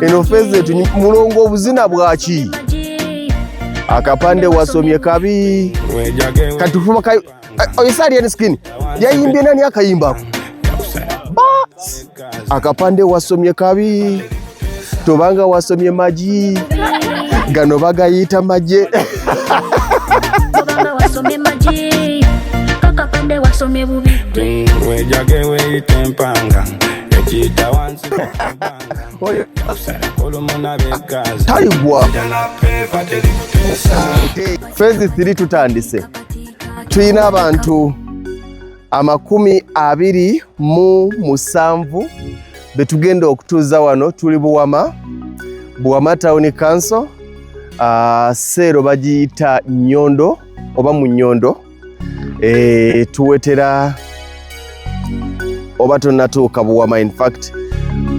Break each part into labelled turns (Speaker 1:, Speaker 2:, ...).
Speaker 1: eno feze tu mulongo obuzina bwaki akapande wasomye kabi katufuma kai oyesali yani skin yayimbye nani akayimba akapande wasomye kabi tobanga wasomye maji gano bagayita maje tobanga wasomye maji akapande wasomye bubi wejage weitempanga ekita wansi oyo olumuna bekaza taigwa phase 3 tutandise tuyina abantu 27 betugenda okutuuza wano tuli Buwama Town Council Sero bagiyita Nyondo oba mu Nyondo tuwetera oba tonatuuka Buwama. In fact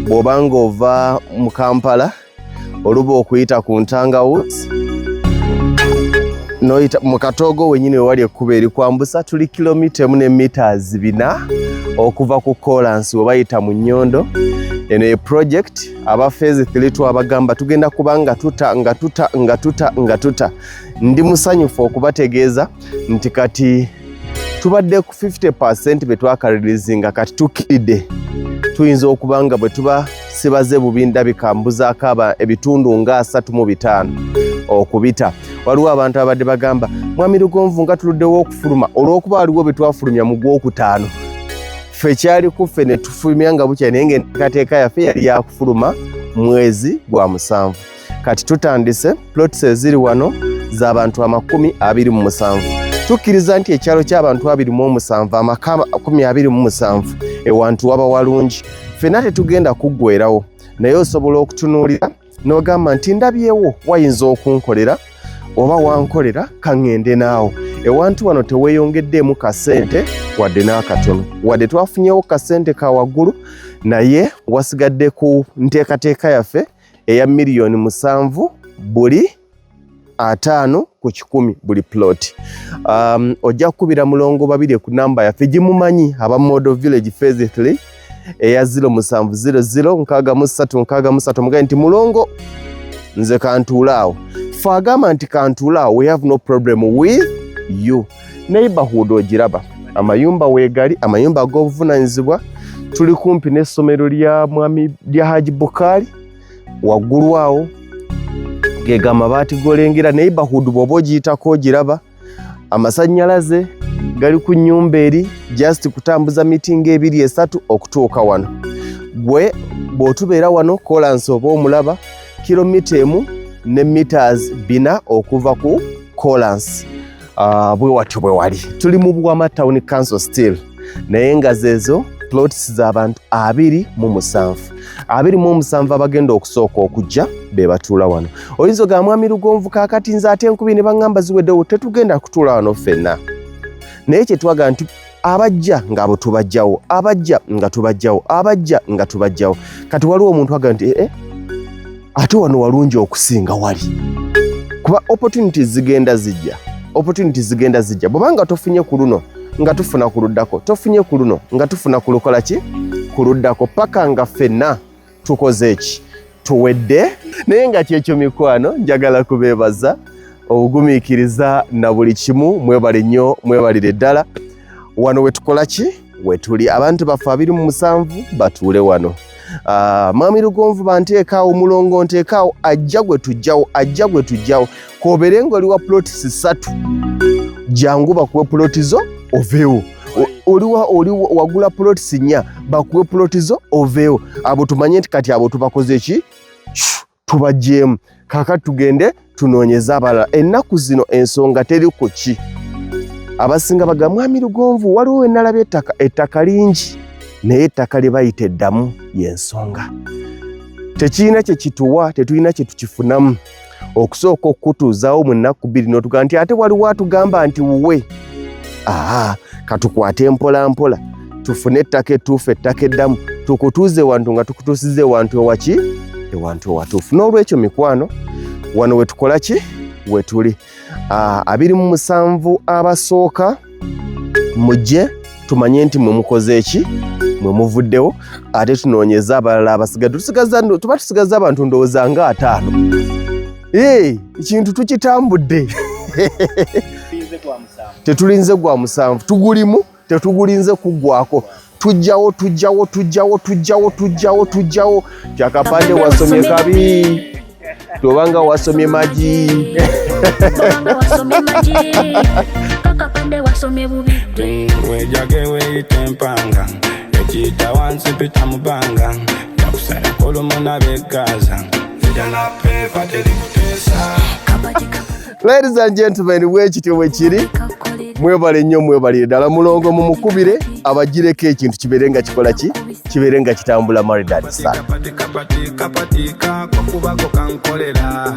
Speaker 1: bw'obanga ova mu Kampala oluba okuyita ku Ntangawuzi noyita mu Katogo wenyine wali ekkuba erikwambusa tuli kilomita 1 ne meters 4 okuva ku Kolansi obayita mu Nyondo. Eno ye project aba phase 3 twabagamba tugenda kubanga tuta ndi musanyufu okubategeeza nti kati tubadde ku 50% betwakareleasinga kati tukidde tuyinza okubanga bwe tuba sibaze bubinda bikambuza akaba ebitundu nga 35 okubita. Waliwo abantu abadde bagamba Mwami Lugonvu nga tuluddewo okufuluma olw'okuba waliwo betwafulumya mu Gwokutaano ffe kyali kuffe ne tufulumya nga bukya naye ng'enteekateeka yaffe yali yakufuluma mwezi gwa 7. Kati tutandise plots eziri wano z'abantu 27. Tukkiriza nti ekyalo ky'abantu 27 amaka 27 ewantu waba walungi ffenna tetugenda kuggwerawo naye osobola okutunuulira n'ogamba nti ndabyewo wayinza okunkolera oba wankolera kaŋŋende naawo. Ewantu wano teweeyongeddeemu kasente wadde n'akatono wadde twafunyewo kasente ka waggulu naye wasigadde ku nteekateeka yaffe eya $7,500,000 buli 5 ku 10 buli plot. Ojja kukubira mulongo 2 ku namba yaffe gimumanyi aba Model Village phase 3 eya 0700 mugaye nti mulongo nze kantuulaawo fagamba nti kantuulaawo we have no problem with you. Neighborhood ogiraba amayumba weegali amayumba ag'obuvunanyizibwa tuli kumpi n'essomero lya mwami lya Haji Bukali waggulu awo gega amabaati golengera. Neighborhood bw'oba ogiyitako ogiraba amasannyalaze gali ku nnyumba eri just kutambuza mitingi 2-3 okutuuka wano. Gwe bw'otubeera wano Kolansi oba omulaba kilomita 1 ne meters 4 okuva ku Kolansi. Bwe watyo bwe wali tuli mu Buwama Town Council still naye nga zezo plots z'abantu 27 abagenda okusooka okujja be batuula wano. Oyinza ga Mwami Lugonvu kaakati nze ate enkubi ne baŋŋamba ziweddewo tetugenda kutuula wano ffenna naye kye twaga nti abajja ng'abo tubajjawo abajja nga tubajjawo abajja nga tubajjawo. Kati waliwo omuntu aga nti ate wano walungi okusinga wali kuba opportunities zigenda zijja bw'obanga tofunye ku luno nga tufuna ku luddako tofunye ku luno nga tufuna ku lukola ki ku luddako paka nga ffenna tukoze eki tuwedde. Naye nga kyekyo mikwano njagala kubeebaza obugumiikiriza na buli kimu. Mwebale nnyo mwebalire ddala wano wetukola ki wetuli abantu baffe 27 batuule wano. Mwami Lugonvu banteekaawo mulongo nteekaawo ajja gwe tujjawo koobere ng'oli wa plots 3 jangu bakuwe ploti zo oveewo. Oli wagula plots 4 bakuwe ploti zo oveewo. Abo tumanye nti kati abo tubakoze ki tubajjeemu. Kaakati tugende tunoonyeza abalala. Ennaku zino ensonga teriko ki abasinga baga Mwami Lugonvu waliwo we nalabye ettaka lingi naye ettaka lye bayita eddamu y'ensonga. Tekirina kye kituwa tetulina kye tukifunamu okusooka okutuuzaawo mu nnaku 2 n'otugaa nti ate waliwo atugamba nti wuwe katukwate mpola mpola tufune ettaka ettuufu ettaka eddamu tukutuuze wantu nga tukutuusize wantu ewaki ewantu ewatuufu. N'olwekyo mikwano wano wetukola ki wetuli 27 abasooka mujje tumanye nti mwe mukoze eki mwe muvuddewo ate tunoonyeza abalala abasigadde tuba tusigaza abantu ndowooza nga 5 ekintu tukitambudde tetulinze gwa musanvu tugulimu tetugulinze kuggwako tujjawo kyakapande wasomye kabi tobanga wasomye maji
Speaker 2: wejage weitempanga ekiyita wansi pita mubanga yakusala kolumuna begaza idalapepa terikutesa.
Speaker 1: Ladies and gentlemen, wekityo bwekiri mwebale nnyo mwebalire ddala mulongo mumukubire abagireko ekintu kibeere nga kikola ki kibeere nga kitambula maridadi sana.
Speaker 2: Kapatika kokubako kankolera